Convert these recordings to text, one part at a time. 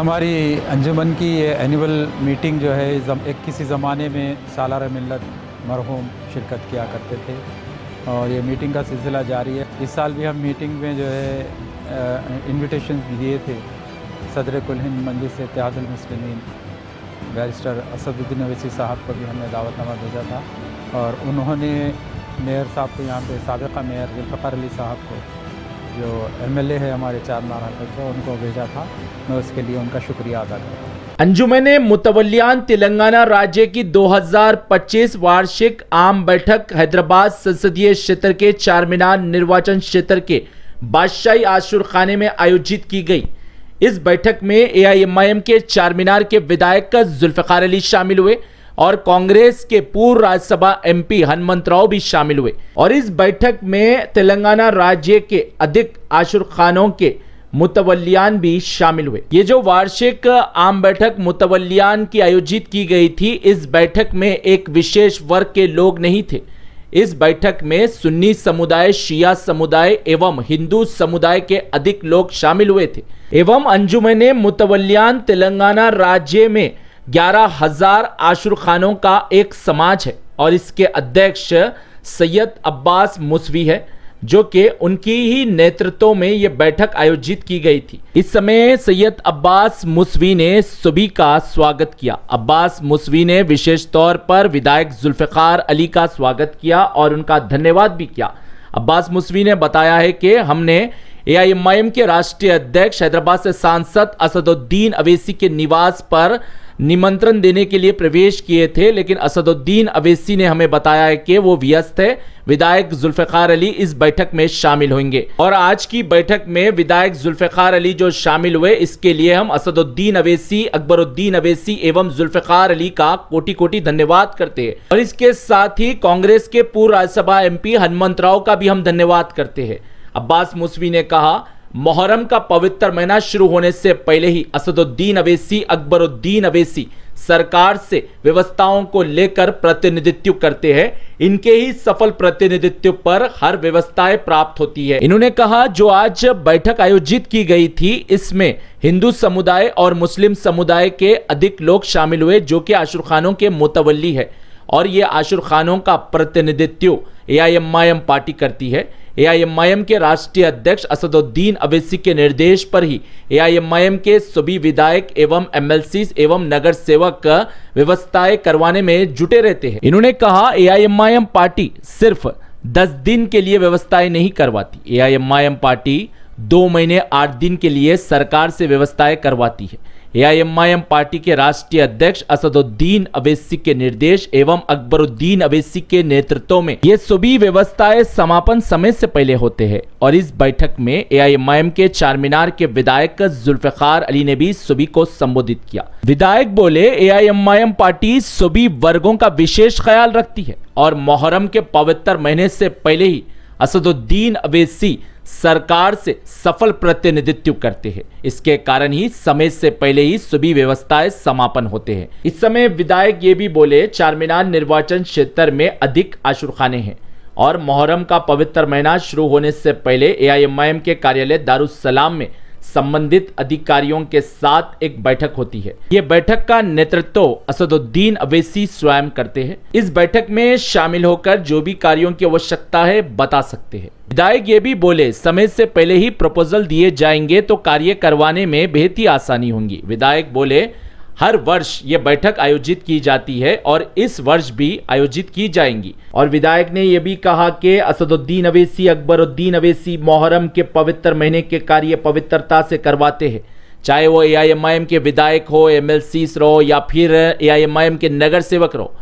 हमारी अंजुमन की ये एनुअल मीटिंग जो है किसी ज़माने में सालार मिल्लत मरहूम शिरकत किया करते थे और ये मीटिंग का सिलसिला जारी है। इस साल भी हम मीटिंग में जो है इन्विटेशन दिए थे। सदर कुल हिंद मजलिस इत्तेहादुल मुस्लिमीन बैरिस्टर असदुद्दीन अवैसी साहब को भी हमने दावतनामा भेजा था और उन्होंने मेयर साहब को यहाँ पे साबिक़ा मेयर जुल्फ़िकार अली साहब को जो एमएलए है हमारे चारमीनार हलके से उनको भेजा था। मैं उसके लिए उनका शुक्रिया अदा करता हूँ। अंजुमन मुतवल्लियान तेलंगाना राज्य की 2025 वार्षिक आम बैठक हैदराबाद संसदीय क्षेत्र के चारमीनार निर्वाचन क्षेत्र के बादशाही आशुर खाने में आयोजित की गई। इस बैठक में एआईएमआईएम के चारमीनार के विधायक जुल्फ़िकार अली शामिल हुए और कांग्रेस के पूर्व राज्यसभा एमपी हनुमंतराव भी शामिल हुए और इस बैठक में तेलंगाना राज्य के अधिक आशुर खानों के मुतवल्लियान भी शामिल हुए। ये जो वार्षिक आम बैठक मुतवल्लियान की आयोजित की गई थी, इस बैठक में एक विशेष वर्ग के लोग नहीं थे। इस बैठक में सुन्नी समुदाय, शिया समुदाय एवं हिंदू समुदाय के अधिक लोग शामिल हुए थे एवं अंजुमन मुतवल्लियान तेलंगाना राज्य में 11,000 आशुर खानों का एक समाज है और इसके अध्यक्ष सैयद अब्बास मुसवी है, जो कि उनकी ही नेतृत्व में यह बैठक आयोजित की गई थी। इस समय सैयद अब्बास मुसवी ने सभी का स्वागत किया। अब्बास मुसवी ने विशेष तौर पर विधायक जुल्फ़िकार अली का स्वागत किया और उनका धन्यवाद भी किया। अब्बास मुसवी ने बताया है कि हमने एआईएमआईएम के राष्ट्रीय अध्यक्ष हैदराबाद से सांसद असदुद्दीन अवैसी के निवास पर निमंत्रण देने के लिए प्रवेश किए थे, लेकिन असदुद्दीन अवैसी ने हमें बताया है कि वो व्यस्त है। विधायक जुल्फ़िकार अली इस बैठक में शामिल होंगे और आज की बैठक में विधायक जुल्फ़िकार अली जो शामिल हुए, इसके लिए हम असदुद्दीन अवैसी, अकबरुद्दीन अवैसी एवं जुल्फ़िकार अली का कोटि कोटि धन्यवाद करते हैं और इसके साथ ही कांग्रेस के पूर्व राज्यसभा एमपी हनुमंतराव का भी हम धन्यवाद करते हैं। अब्बास मुसवी ने कहा, मोहर्रम का पवित्र महीना शुरू होने से पहले ही असदुद्दीन अवैसी, अकबरुद्दीन अवैसी सरकार से व्यवस्थाओं को लेकर प्रतिनिधित्व करते हैं। इनके ही सफल प्रतिनिधित्व पर हर व्यवस्थाएं प्राप्त होती है। इन्होंने कहा, जो आज बैठक आयोजित की गई थी, इसमें हिंदू समुदाय और मुस्लिम समुदाय के अधिक लोग शामिल हुए, जो कि आशुर खानों के मुतवल्ली है और ये आशुर खानों का प्रतिनिधित्व एआईएमआईएम पार्टी करती है। एआईएमआईएम के राष्ट्रीय अध्यक्ष असदुद्दीन अवैसी के निर्देश पर ही एआईएमआईएम के सभी विधायक एवं एमएलसी एवं नगर सेवक व्यवस्थाएं करवाने में जुटे रहते हैं। इन्होंने कहा, एआईएमआईएम पार्टी सिर्फ 10 दिन के लिए व्यवस्थाएं नहीं करवाती। एआईएमआईएम पार्टी 2 महीने 8 दिन के लिए सरकार से व्यवस्थाएं करवाती है। एआईएमआईएम पार्टी के राष्ट्रीय अध्यक्ष असदुद्दीन अवैसी के निर्देश एवं अकबरुद्दीन अवैसी के नेतृत्व में ये सभी व्यवस्थाएं समापन समय से पहले होते हैं और इस बैठक में एआईएमआईएम के चारमीनार के विधायक जुल्फ़िकार अली ने भी सभी को संबोधित किया। विधायक बोले, एआईएमआईएम पार्टी सभी वर्गों का विशेष ख्याल रखती है और मोहर्रम के पवित्र महीने से पहले ही असदुद्दीन अवैसी सरकार से सफल प्रतिनिधित्व करते हैं। इसके कारण ही समय से पहले ही सभी व्यवस्थाएं समापन होते हैं। इस समय विधायक ये भी बोले, चारमीनार निर्वाचन क्षेत्र में अधिक आशुर खाने हैं और मोहर्रम का पवित्र महीना शुरू होने से पहले एआईएमआईएम के कार्यालय दारुस्सलाम में संबंधित अधिकारियों के साथ एक बैठक होती है। ये बैठक का नेतृत्व असदुद्दीन अवैसी स्वयं करते हैं। इस बैठक में शामिल होकर जो भी कार्यों की आवश्यकता है बता सकते हैं। विधायक ये भी बोले, समय से पहले ही प्रपोजल दिए जाएंगे तो कार्य करवाने में बेहद ही आसानी होगी। विधायक बोले, हर वर्ष ये बैठक आयोजित की जाती है और इस वर्ष भी आयोजित की जाएंगी और विधायक ने यह भी कहा कि असदुद्दीन अवैसी, अकबरुद्दीन अवैसी मोहर्रम के पवित्र महीने के कार्य पवित्रता से करवाते हैं, चाहे वो एआईएमआईएम के विधायक हो, एमएलसीज रहो या फिर एआईएमआईएम के नगर सेवक रहो,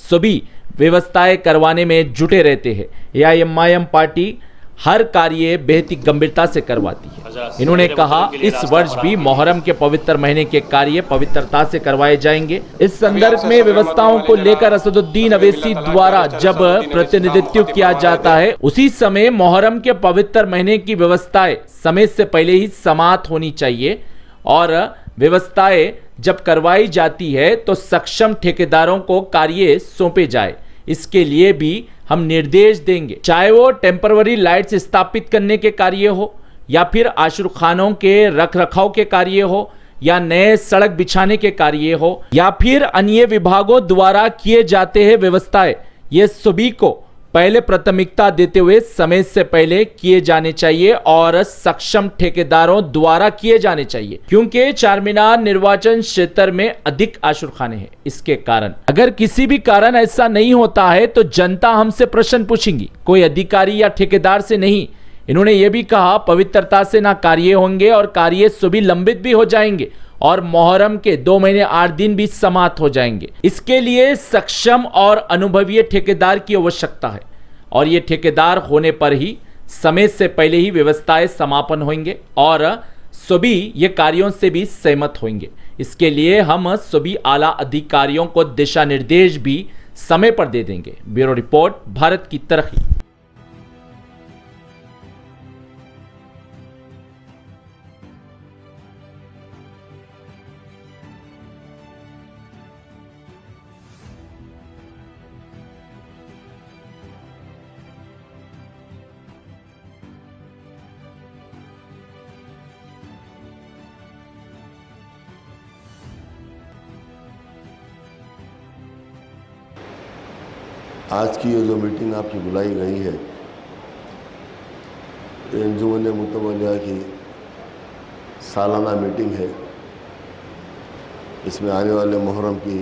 सभी व्यवस्थाएं करवाने में जुटे रहते हैं। एआईएमआईएम पार्टी हर कार्य बेहद ही गंभीरता से करवाती है। इन्होंने कहा, इस वर्ष भी मोहर्रम के पवित्र महीने के कार्य पवित्रता से करवाए जाएंगे। इस संदर्भ में व्यवस्थाओं को लेकर असदुद्दीन अवैसी द्वारा जब प्रतिनिधित्व किया जाता है, उसी समय मोहर्रम के पवित्र महीने की व्यवस्थाएं समय से पहले ही समाप्त होनी चाहिए और व्यवस्थाएं जब करवाई जाती है तो सक्षम ठेकेदारों को कार्य सौंपे जाए। इसके लिए भी हम निर्देश देंगे, चाहे वो टेम्पररी लाइट्स स्थापित करने के कार्य हो या फिर आशुर खानों के रख रखाव के कार्य हो या नए सड़क बिछाने के कार्य हो या फिर अन्य विभागों द्वारा किए जाते हैं व्यवस्थाएं, ये सभी को पहले प्राथमिकता देते हुए समय से पहले किए जाने चाहिए और सक्षम ठेकेदारों द्वारा किए जाने चाहिए, क्योंकि चारमीनार निर्वाचन क्षेत्र में अधिक आशुरखाने हैं। इसके कारण अगर किसी भी कारण ऐसा नहीं होता है तो जनता हमसे प्रश्न पूछेंगी, कोई अधिकारी या ठेकेदार से नहीं। इन्होंने ये भी कहा पवित्रता से ना कार्य होंगे और कार्य सभी लंबित भी हो जाएंगे और मोहर्रम के 2 महीने 8 दिन भी समाप्त हो जाएंगे। इसके लिए सक्षम और अनुभवी ठेकेदार की आवश्यकता है और ये ठेकेदार होने पर ही समय से पहले ही व्यवस्थाएं समापन होंगे और सभी ये कार्यों से भी सहमत होंगे। इसके लिए हम सभी आला अधिकारियों को दिशा निर्देश भी समय पर दे देंगे। ब्यूरो रिपोर्ट, भारत की तरक्की। आज की ये जो मीटिंग आपकी बुलाई गई है, ये अंजुमन मुतवल्लिया की सालाना मीटिंग है। इसमें आने वाले मुहर्रम की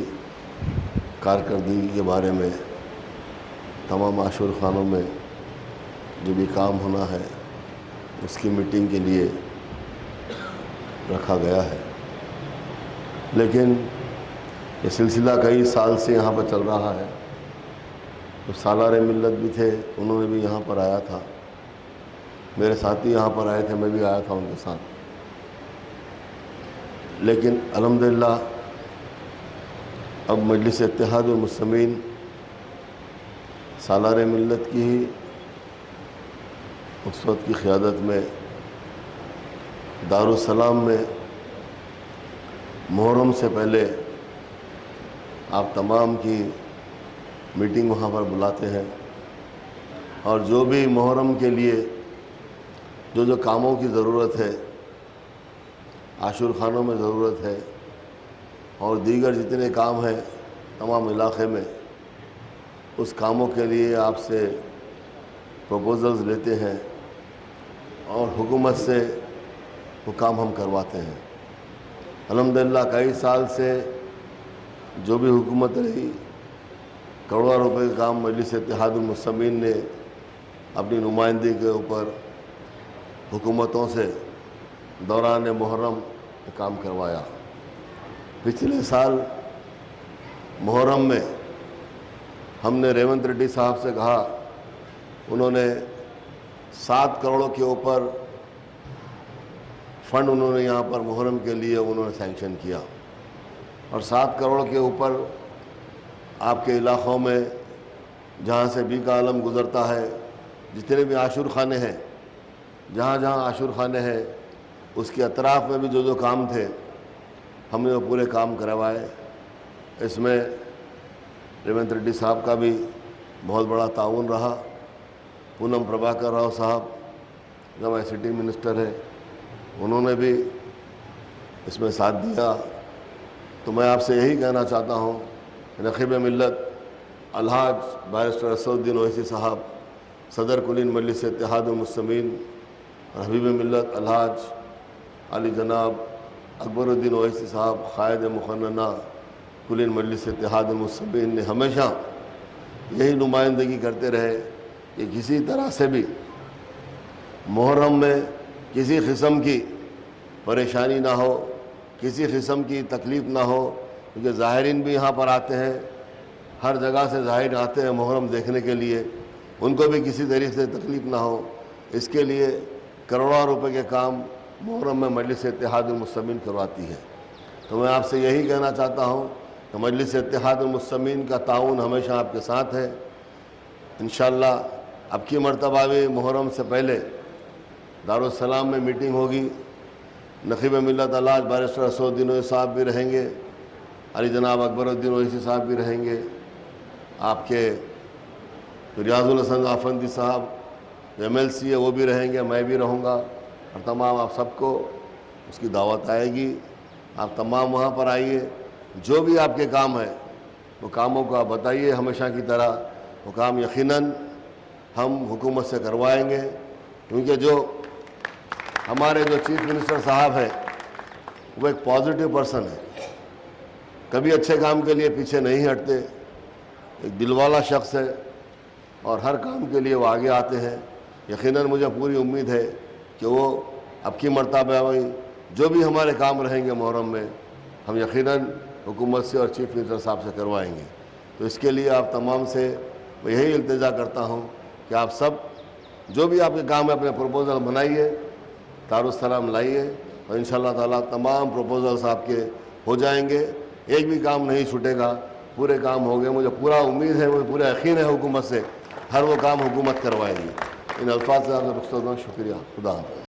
कारकर्दगी के बारे में तमाम आशूर खानों में जो भी काम होना है उसकी मीटिंग के लिए रखा गया है। लेकिन ये सिलसिला कई साल से यहाँ पर चल रहा है। तो सालार मिल्लत भी थे, उन्होंने भी यहाँ पर आया था, मेरे साथी यहाँ पर आए थे, मैं भी आया था उनके साथ। लेकिन अल्हम्दुलिल्लाह अब मजलिस इत्तेहादुल मुस्लिमीन सालार मिल्लत की ही उस वक्त की क़ियादत में दारुस्सलाम में मुहर्रम से पहले आप तमाम की मीटिंग वहाँ पर बुलाते हैं और जो भी मुहर्रम के लिए जो जो कामों की ज़रूरत है, आशूर खानों में ज़रूरत है और दीगर जितने काम हैं तमाम इलाक़े में, उस कामों के लिए आपसे प्रपोज़ल्स लेते हैं और हुकूमत से वो काम हम करवाते हैं। अल्हम्दुलिल्लाह कई साल से जो भी हुकूमत रही, करोड़ों रुपए का काम मजलिस इत्तेहादुल मुस्लिमीन ने अपनी नुमाइंदगी के ऊपर हुकूमतों से दौरान मुहर्रम काम करवाया। पिछले साल मुहर्रम में हमने रेवंत रेड्डी साहब से कहा, उन्होंने 7 करोड़ के ऊपर फ़ंड उन्होंने यहाँ पर मुहर्रम के लिए उन्होंने सैंक्शन किया और 7 करोड़ के ऊपर आपके इलाक़ों में जहाँ से बी का आलम गुज़रता है, जितने भी आशूर खाने हैं, जहाँ जहाँ आशूर खाने हैं उसके अतराफ़ में भी जो जो काम थे हमने वो पूरे काम करवाए। इसमें रेवंत रेड्डी साहब का भी बहुत बड़ा ताउन रहा। पूनम प्रभाकर राव साहब जब ICT मिनिस्टर है, उन्होंने भी इसमें साथ दिया। तो मैं आपसे यही कहना चाहता हूँ, रकीब मिल्लत अलहाज बैरिस्टर असदुद्दीन ओवैसी साहब, सदर कुलीन मजलिस इत्तेहादुल मुस्लिमीन, हबीब मिल्लत अलहाज अली जनाब अकबरुद्दीन ओवैसी साहब, क़ायद मुखन्ना कुलीन मजलिस इत्तेहादुल मुस्लिमीन ने हमेशा यही नुमाइंदगी करते रहे कि किसी तरह से भी मुहर्रम में किसी किस्म की परेशानी ना हो, किसी किस्म की तकलीफ़ ना हो, क्योंकि ज़ाहिरीन भी यहाँ पर आते हैं, हर जगह से ज़ाहिर आते हैं मुहर्रम देखने के लिए, उनको भी किसी तरीके से तकलीफ़ ना हो। इसके लिए करोड़ों रुपए के काम मुहर्रम में मजलिस इत्तेहादुल मुस्लिमीन करवाती है। तो मैं आपसे यही कहना चाहता हूँ कि मजलिस इत्तेहादुल मुस्लिमीन का ताउन हमेशा आपके साथ है। इंशाअल्लाह अब की मरतबा भी मुहर्रम से पहले दारुस्सलाम में मीटिंग होगी। नक़ीब मिल्लत अलहाज बैरिस्टर असदुद्दीन ओवैसी साहब भी रहेंगे, अली जनाब अकबरुद्दीन ओवैसी साहब भी रहेंगे, आपके रियाजुल हसन आफंदी साहब MLC है वो भी रहेंगे, मैं भी रहूँगा और तमाम आप सबको उसकी दावत आएगी। आप तमाम वहाँ पर आइए, जो भी आपके काम है वो कामों को आप बताइए हमेशा की तरह। वो काम यकीनन हम हुकूमत से करवाएंगे, क्योंकि जो हमारे जो चीफ मिनिस्टर साहब हैं वो एक पॉजिटिव पर्सन है, कभी अच्छे काम के लिए पीछे नहीं हटते, एक दिलवाला शख्स है और हर काम के लिए वो आगे आते हैं। यकीनन मुझे पूरी उम्मीद है कि वो अब की मरतबा में जो भी हमारे काम रहेंगे मुहर्रम में, हम यकीनन हुकूमत से और चीफ मिनिस्टर साहब से करवाएंगे। तो इसके लिए आप तमाम से मैं यही इल्तिजा करता हूँ कि आप सब जो भी आपके काम है अपने प्रपोज़ल बनाइए, दारुस्सलाम लाइए और इंशाअल्लाह ताला तमाम प्रपोज़ल्स आपके हो जाएंगे, एक भी काम नहीं छूटेगा, पूरे काम होंगे। मुझे पूरा उम्मीद है, मुझे पूरा यकीन है हुकूमत से हर वो काम हुकूमत करवाएगी। इन अल्फाज से आपसे रुख़्सत, शुक्रिया, खुदा हाफ़िज़।